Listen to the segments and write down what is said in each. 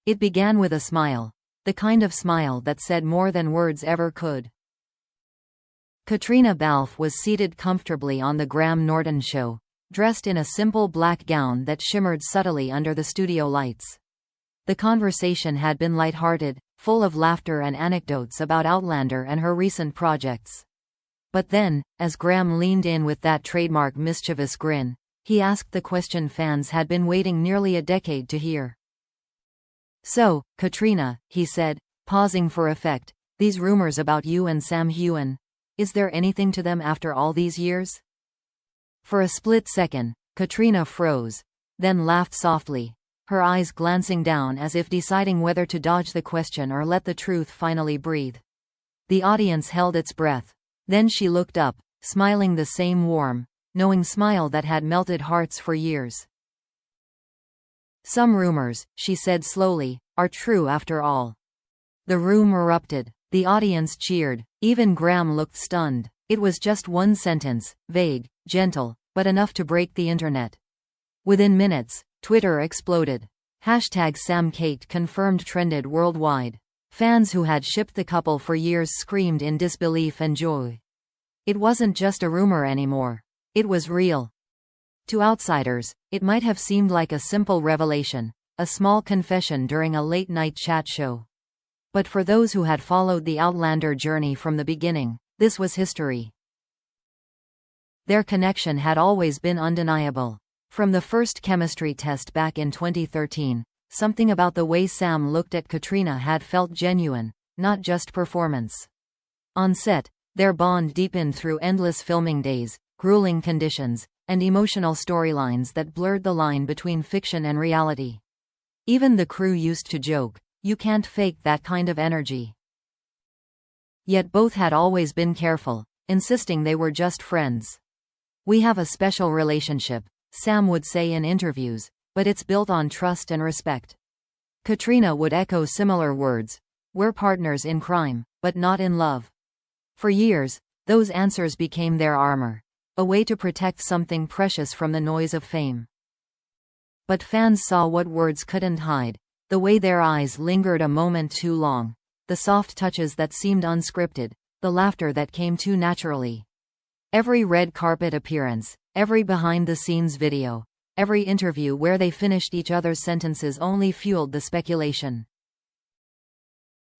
It began with a smile. The kind of smile that said more than words ever could. Caitriona Balfe was seated comfortably on the Graham Norton show, dressed in a simple black gown that shimmered subtly under the studio lights. The conversation had been light-hearted, full of laughter and anecdotes about Outlander and her recent projects. But then, as Graham leaned in with that trademark mischievous grin, he asked the question fans had been waiting nearly a decade to hear. "So, Caitriona," he said, pausing for effect, "these rumors about you and Sam Heughan, is there anything to them after all these years?" For a split second, Caitriona froze, then laughed softly, her eyes glancing down as if deciding whether to dodge the question or let the truth finally breathe. The audience held its breath. Then she looked up, smiling the same warm, knowing smile that had melted hearts for years. "Some rumors," she said slowly, "are true after all." The room erupted. The audience cheered. Even Graham looked stunned. It was just one sentence, vague, gentle, but enough to break the internet. Within minutes, Twitter exploded. #SamKate confirmed trended worldwide. Fans who had shipped the couple for years screamed in disbelief and joy. It wasn't just a rumor anymore. It was real. To outsiders, it might have seemed like a simple revelation, a small confession during a late-night chat show. But for those who had followed the Outlander journey from the beginning, this was history. Their connection had always been undeniable. From the first chemistry test back in 2013, something about the way Sam looked at Caitriona had felt genuine, not just performance. On set, their bond deepened through endless filming days, grueling conditions, and emotional storylines that blurred the line between fiction and reality. Even the crew used to joke, "You can't fake that kind of energy." Yet both had always been careful, insisting they were just friends. "We have a special relationship," Sam would say in interviews, "but it's built on trust and respect." Caitriona would echo similar words, "We're partners in crime, but not in love." For years, those answers became their armor, a way to protect something precious from the noise of fame. But fans saw what words couldn't hide, the way their eyes lingered a moment too long, the soft touches that seemed unscripted, the laughter that came too naturally. Every red carpet appearance, every behind-the-scenes video, every interview where they finished each other's sentences only fueled the speculation.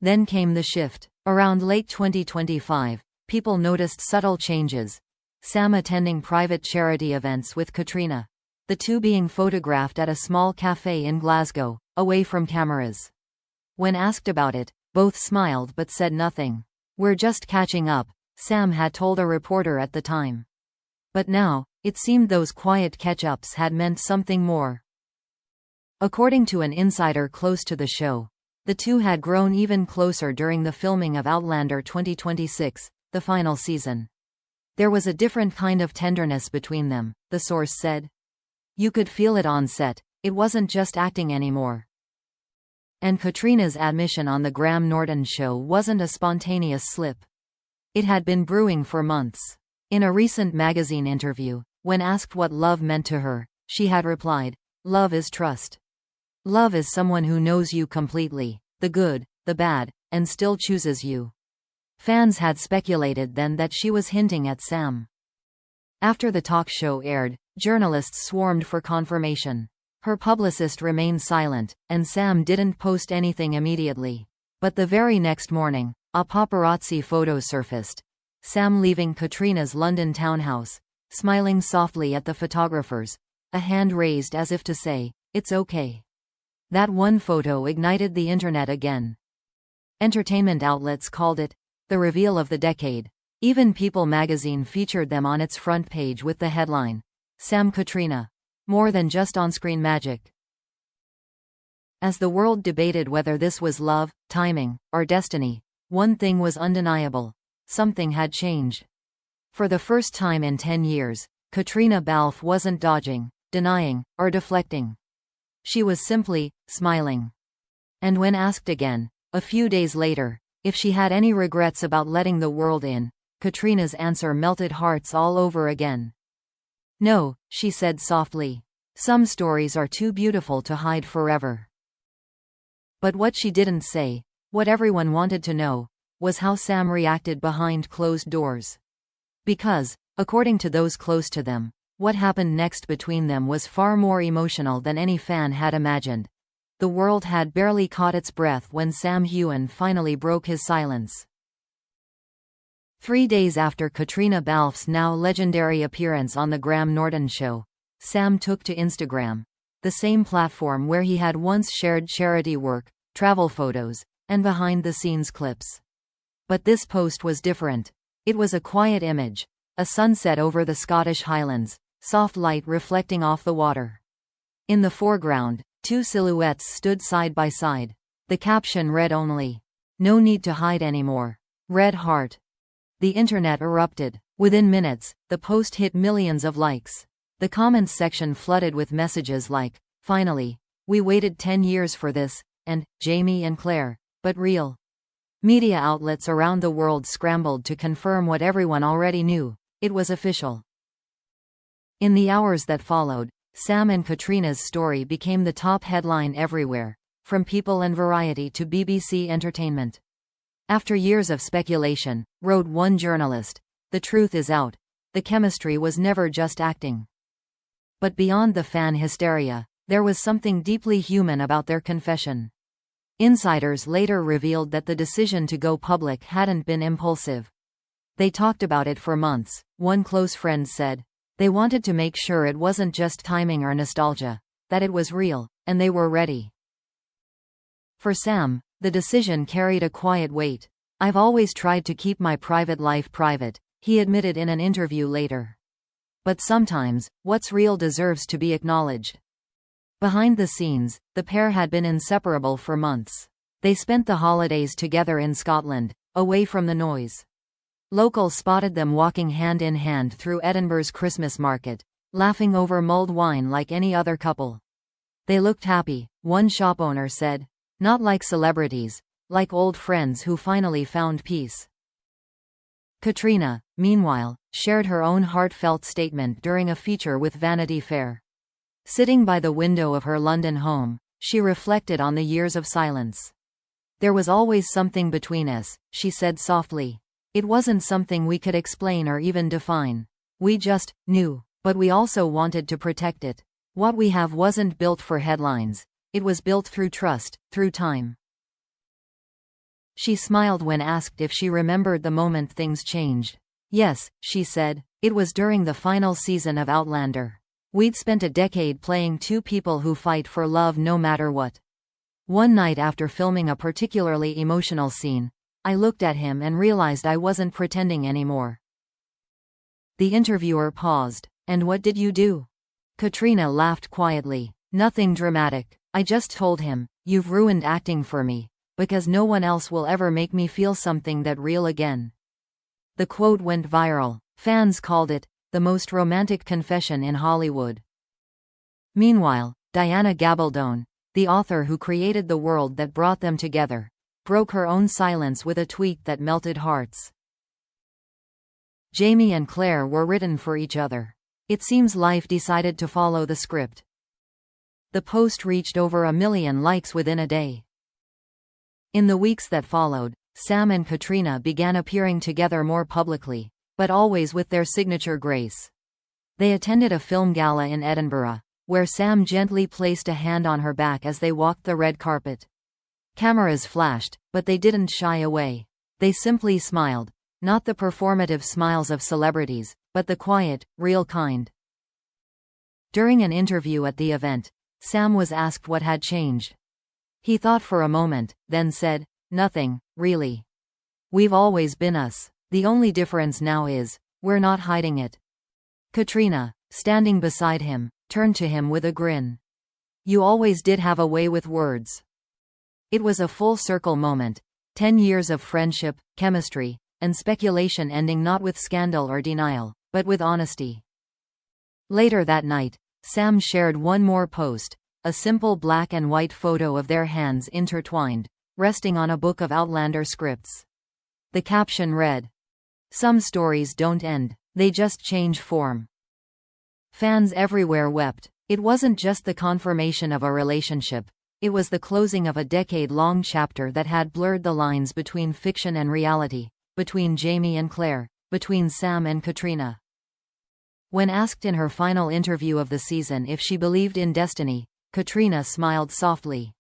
Then came the shift. Around late 2025, people noticed subtle changes. Sam attending private charity events with Caitriona. The two being photographed at a small cafe in Glasgow, away from cameras. When asked about it, both smiled but said nothing. "We're just catching up," Sam had told a reporter at the time. But now, it seemed those quiet catch-ups had meant something more. According to an insider close to the show, the two had grown even closer during the filming of Outlander 2026, the final season. There was a different kind of tenderness between them, the source said. You could feel it on set, it wasn't just acting anymore. And Caitriona's admission on the Graham Norton show wasn't a spontaneous slip. It had been brewing for months. In a recent magazine interview, when asked what love meant to her, she had replied, "Love is trust. Love is someone who knows you completely, the good, the bad, and still chooses you." Fans had speculated then that she was hinting at Sam. After the talk show aired, journalists swarmed for confirmation. Her publicist remained silent, and Sam didn't post anything immediately. But the very next morning, a paparazzi photo surfaced. Sam leaving Caitriona's London townhouse, smiling softly at the photographers, a hand raised as if to say, "It's okay." That one photo ignited the internet again. Entertainment outlets called it the reveal of the decade. Even People magazine featured them on its front page with the headline, "Sam Caitriona. More than just on-screen magic." As the world debated whether this was love, timing, or destiny, one thing was undeniable. Something had changed. For the first time in 10 years, Caitriona Balfe wasn't dodging, denying, or deflecting. She was simply smiling. And when asked again, a few days later, if she had any regrets about letting the world in, Caitriona's answer melted hearts all over again. "No," she said softly. "Some stories are too beautiful to hide forever." But what she didn't say, what everyone wanted to know, was how Sam reacted behind closed doors. Because, according to those close to them, what happened next between them was far more emotional than any fan had imagined. The world had barely caught its breath when Sam Heughan finally broke his silence. 3 days after Caitriona Balfe's now legendary appearance on The Graham Norton Show, Sam took to Instagram, the same platform where he had once shared charity work, travel photos, and behind-the-scenes clips. But this post was different. It was a quiet image, a sunset over the Scottish Highlands, soft light reflecting off the water. In the foreground, two silhouettes stood side by side. The caption read only, "No need to hide anymore. Red heart." The internet erupted. Within minutes, the post hit millions of likes. The comments section flooded with messages like, "Finally, we waited 10 years for this," and "Jamie and Claire, but real." Media outlets around the world scrambled to confirm what everyone already knew: it was official. In the hours that followed, Sam and Caitriona's story became the top headline everywhere, from People and Variety to BBC Entertainment. After years of speculation, wrote one journalist, "The truth is out. The chemistry was never just acting." But beyond the fan hysteria, there was something deeply human about their confession. Insiders later revealed that the decision to go public hadn't been impulsive. They talked about it for months. One close friend said, "They wanted to make sure it wasn't just timing or nostalgia, that it was real, and they were ready." For Sam, the decision carried a quiet weight. "I've always tried to keep my private life private," he admitted in an interview later. "But sometimes, what's real deserves to be acknowledged." Behind the scenes, the pair had been inseparable for months. They spent the holidays together in Scotland, away from the noise. Locals spotted them walking hand in hand through Edinburgh's Christmas market, laughing over mulled wine like any other couple. "They looked happy," one shop owner said. "Not like celebrities, like old friends who finally found peace." Caitriona, meanwhile, shared her own heartfelt statement during a feature with Vanity Fair. Sitting by the window of her London home, she reflected on the years of silence. "There was always something between us," she said softly. "It wasn't something we could explain or even define. We just knew, but we also wanted to protect it. What we have wasn't built for headlines. It was built through trust, through time." She smiled when asked if she remembered the moment things changed. "Yes," she said, "it was during the final season of Outlander. We'd spent a decade playing two people who fight for love no matter what. One night after filming a particularly emotional scene, I looked at him and realized I wasn't pretending anymore." The interviewer paused. "And what did you do?" Caitriona laughed quietly. "Nothing dramatic. I just told him, 'You've ruined acting for me, because no one else will ever make me feel something that real again.'" The quote went viral. Fans called it the most romantic confession in Hollywood. Meanwhile, Diana Gabaldon, the author who created the world that brought them together, broke her own silence with a tweet that melted hearts. "Jamie and Claire were written for each other. It seems life decided to follow the script." The post reached over 1 million likes within a day. In the weeks that followed, Sam and Caitriona began appearing together more publicly, but always with their signature grace. They attended a film gala in Edinburgh, where Sam gently placed a hand on her back as they walked the red carpet. Cameras flashed, but they didn't shy away. They simply smiled, not the performative smiles of celebrities, but the quiet, real kind. During an interview at the event, Sam was asked what had changed. He thought for a moment, then said, "Nothing, really. We've always been us. The only difference now is, we're not hiding it." Caitriona, standing beside him, turned to him with a grin. "You always did have a way with words." It was a full-circle moment. 10 years of friendship, chemistry, and speculation ending not with scandal or denial, but with honesty. Later that night, Sam shared one more post, a simple black and white photo of their hands intertwined, resting on a book of Outlander scripts. The caption read, "Some stories don't end, they just change form." Fans everywhere wept. It wasn't just the confirmation of a relationship, It was the closing of a decade-long chapter that had blurred the lines between fiction and reality, between Jamie and Claire, between Sam and Caitriona. When asked in her final interview of the season if she believed in destiny, Caitriona smiled softly.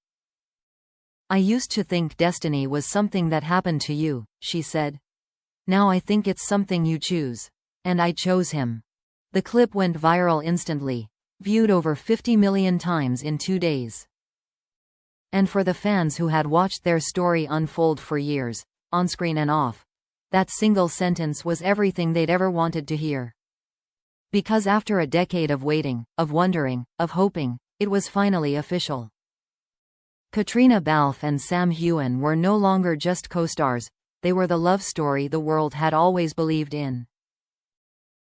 "I used to think destiny was something that happened to you," she said. "Now I think it's something you choose. And I chose him." The clip went viral instantly, viewed over 50 million times in 2 days. And for the fans who had watched their story unfold for years, on-screen and off, that single sentence was everything they'd ever wanted to hear. Because after a decade of waiting, of wondering, of hoping, it was finally official. Caitriona Balfe and Sam Heughan were no longer just co-stars, they were the love story the world had always believed in.